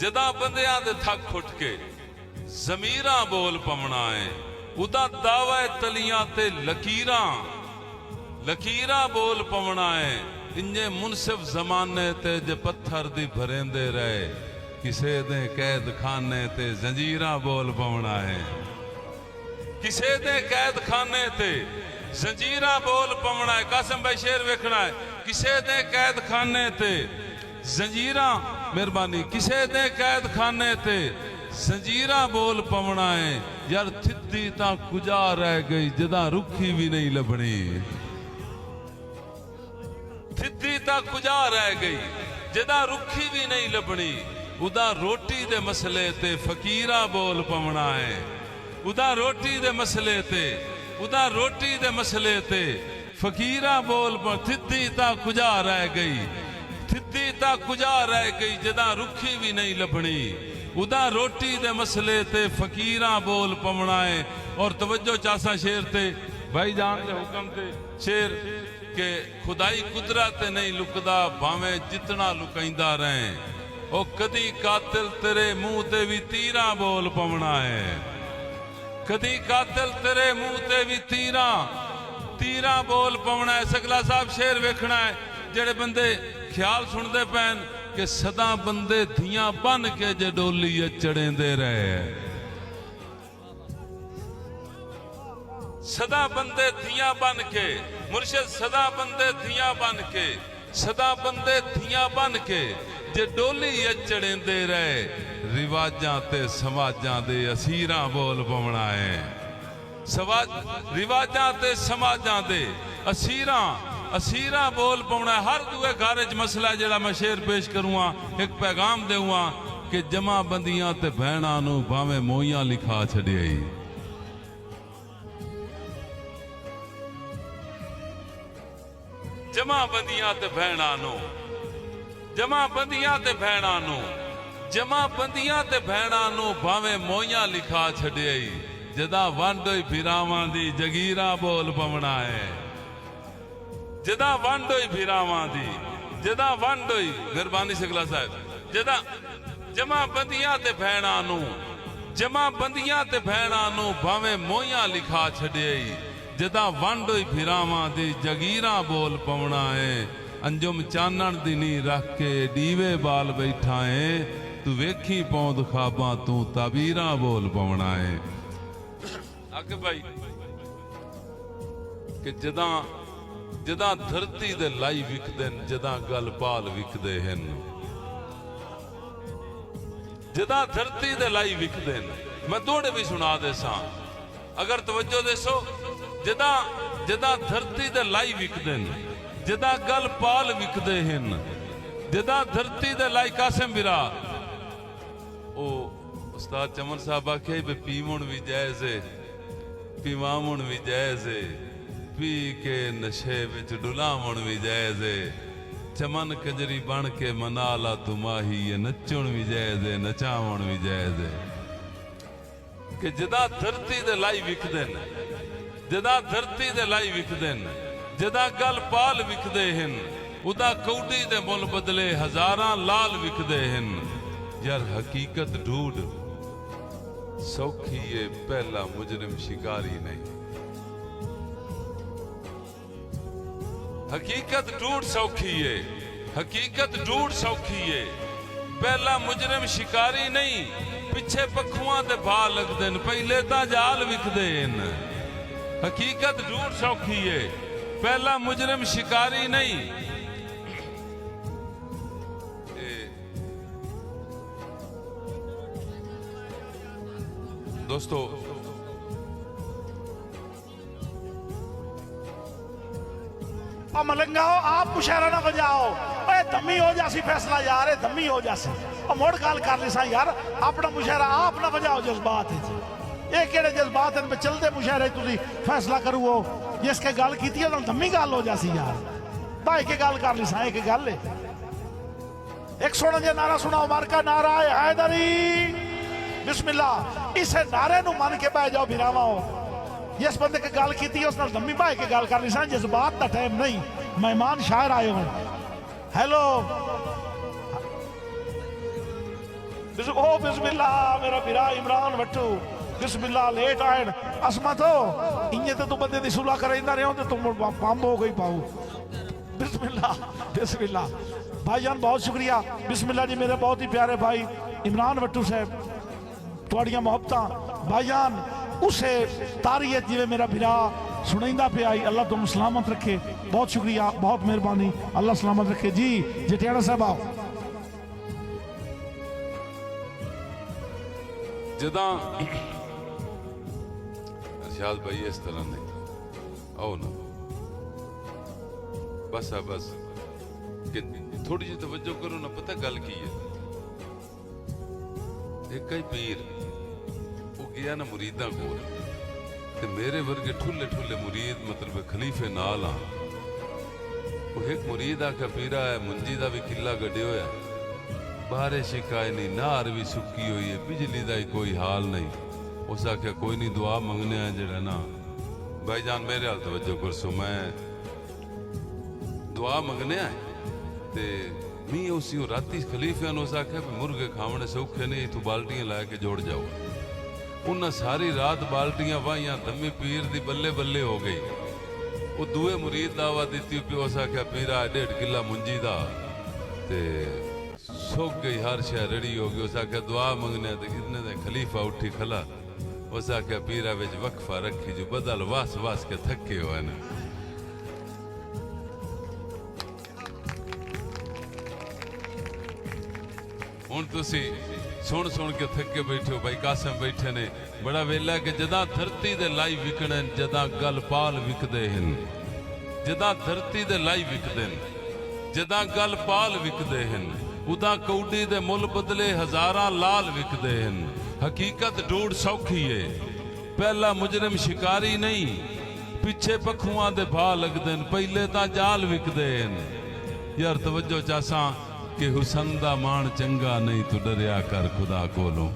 जदा बंदियां दे थक उठ के जमीरां बोल पवना है, उदा दावा है तलियां ते लकीरां बोल पवना है। इंजे मुनसिफ जमाने ते जे पत्थर दी भरेंदे रहे, किसे दे कैद खाने ते जंजीरां बोल पवना है। किसे दे कैद खाने ते जंजीरां बोल पवना है। कासिम भाई शेर वेखना है। किसे दे कैद खाने ते जंजीरां, मेहरबानी, किसे दे कैद खाने ते जंजीरां बोल पवना है। यार थिद्दी तां कुजा रह गई, जदा रुखी भी नहीं लभनी। थिद्दी तां कुजा रह गई, जदा रुखी भी नहीं लभनी। उदा रोटी दे मसले ते फकीरा बोल पवना है। उदा रोटी दे मसले ते, उदा रोटी दे मसले ते फकीरा बोल पर। थिद्दी तां कुजा रह गई, थिद्दी तां कुजा रह गई, जदा रुखी भी नहीं लभनी। उदा रोटी दे मसले ते फकीरा बोल पवना है। और तवज्जो चासा शेर ते भाई जान दे हुक्म ते शेर के खुदाई कुदरत नहीं लुकदा, भावें जितना लुकैंदा रहे। ओ कदी कातिल तेरे मुंह ते भी तीरा बोल पवना है। कदी कातिल तेरे मुंह ते भी तीरा बोल पवना है। सकला साहब शेर वेखना है। जेड़े बंदे ख्याल सुनते पैन कि सदा बंदे धियां बन के जे डोली चढ़ेंदे रहे, सदा बंदे धियां बन के, मुर्शिद सदा बंदे धियां बन के, सदा बंदे धियां बन के जे डोली चढ़ेंदे रहे। रिवाजां ते समाजां दे असीरां बोल पवना है। रिवाजां ते समाजां दे असीरां बोल पवना है। हर दुए घर च मसला जेड़ा मैं शेर पेश करूँगा, एक पैगाम देऊँगा कि जमा बंदियां ते भैणां नूं भावें मोइयां लिखा छड़ियाई। जमा बंदियां ते भैणां नूं, जमा बंदियां ते भैणां नूं, जमा बंदियां ते भैणां नूं भावें मोइयां लिखा छड़ियाई। जदा वंड होई फिरावां दी जगीरा बोल पवना है। जदा वंड होई फिरावां दी, जदा वंड होई, मेहरबानी सकला साहब, जदा जमा बंदियां ते भैणां नूं, जमा बंदियां ते भैणां नूं भावें मोइयां लिखा छड़ियाई। जदा वंड होई फिरावां दी जगीरा बोल पवना है। अंजुम चानण दी नी रख के दीवे बाल बैठा है। तू वेखी पौंद खाबा तू ताबीरा बोल पवना है। आगे भाई कि जदा धरती दे लाई विकदे, जदा गल पाल विकदे हन। जदा धरती दे लाई विकदे, मैं दौड़े भी सुना दे सा अगर तवज्जो देसो। जदा धरती दे लाई विकदे, जदा गल पाल विकदे हन। जदा धरती दे लाई कासिम बिरा ओ उस्ताद चमन साहब आखे भी पीवण भी जायज़ है, पीवावण भी जायज़ है, पी के नशे विच डुलावण भी जायज़ है। चमन कजरी बन के मना ला तू माही, ये नचण भी जायज़ है, नचावण भी जायज़ है। कि जदा धरती दे लाई विकदे, जदा धरती दे लाई विकदे, जदा गल पाल विकदे हन। उदा कौडी दे मुल बदले हजारां लाल विकदे हन। यार हकीकत ढूंढ सौखी है, पहला मुजरिम शिकारी नहीं। हकीकत ढूंढ सौखी है, हकीकत ढूंढ सौखी है, पहला मुजरिम शिकारी नहीं। पिछे पखुआं दे भा लगदे न, पहले तां जाल विकदे न। हकीकत ढूंढ सौखी है, पहला मुजरिम शिकारी नहीं। दोस्तों मलंगा हो आप मुशायरा ना बजाओ, धम्मी हो जासी फैसला यार, धम्मी हो जासी। मुड़ गल कर ली सा यार, अपना मुशायरा आप ना बजाओ जज्बात ये केड़े जज्बात हैं चलते मुशायरे तुसी फैसला करो। जिसके गल की धम्मी गल हो जासी यार। भाई के गल कर ली सा, एक गल है। एक सुन जे नारा सुनाओ, मार का नारा है हैदरी बिस्मिल्लाह। इसे नारे नू मन के बह जाओ बिरावा हो। जिस बंदे के गल की उस नाल धम्मी भाई के गल कर ली सा। जज्बात का टाइम नहीं, मेहमान शायर आए हो। हेलो ओ बिस्मिल्ला मेरा बिरा इमरान वट्टू बिस्मिल्ला लेट आए असमा तो इन्हें तो तू बंदे दी सुलह कराइंदा रहे हो तो तुम बंब हो गई पाऊ बिस्मिल्ला बिस्मिल्ला भाईजान बहुत शुक्रिया बिस्मिल्ला जी मेरे बहुत ही प्यारे भाई इमरान वट्टू साहब थोड़ियां मोहब्बत भाईजान उसे तारीयत जिवे मेरा बिरा सुनैंदा पे आई अल्लाह तुम सलामत रखे बहुत शुक्रिया बहुत मेहरबानी अल्लाह सलामत रखे जी जटियाना साहब आओ जदा अरशाद भाई इस तरह नहीं आओ ना बस बस कि थोड़ी जी तवज्जो करो ना पता गल की है एक ही पीर वो गया ना मुरीदा कोल ते मेरे वर्गे ठुले ठुले मुरीद मतलब खलीफे नाल आ वो एक मुरीद आखा पीरा है मुंजी दा भी किला गड्डे होया बारिश शिकाय नहीं नार भी सुक्की हुई है बिजली का ही कोई हाल नहीं उस आख्या कोई नहीं दुआ मंगने जरा ना भाईजान मेरे हाल तवज्जो कर सो मैं दुआ मंगने ते मी उसी राती खलीफिया ने उस आख्या मुर्गे खावने सौखे नहीं तू बाल्टियां ला के जोड़ जाओ उन्हें सारी रात बाल्टियां वाहियां दमी पीर दी बल्ले बल्ले हो गई वो दूए मुरीद दावा दी पियो उस आख्या पीरा 1.5 किला मुंजी दा ते सुख गई हर शह रड़ी हो गई उस आख्या दुआ मंगने इतने खलीफा उठी खला उस आख्या पीरा विच वक्फा रखी जो बदल वास वास के थके हो न हुण तुसी सुन सुन के थके बैठे हो भाई कासिम बैठे ने बड़ा वेला कि जदा धरती दे लाई विकणे जदा गल पाल विकदे हन जदा धरती दे लाई विकदे जदा गल पाल विकदे हन उदा कौडी दे मुल बदले हजारां लाल विकदे हन हकीकत ढूंढ सौखी है पहला मुजरिम शिकारी नहीं पिछे पखुआं दे भा लगदे पहले तां जाल विकदे हन यार तवज्जो चासा कि हुसन दा मान चंगा नहीं तू डरिया कर खुदा कोलों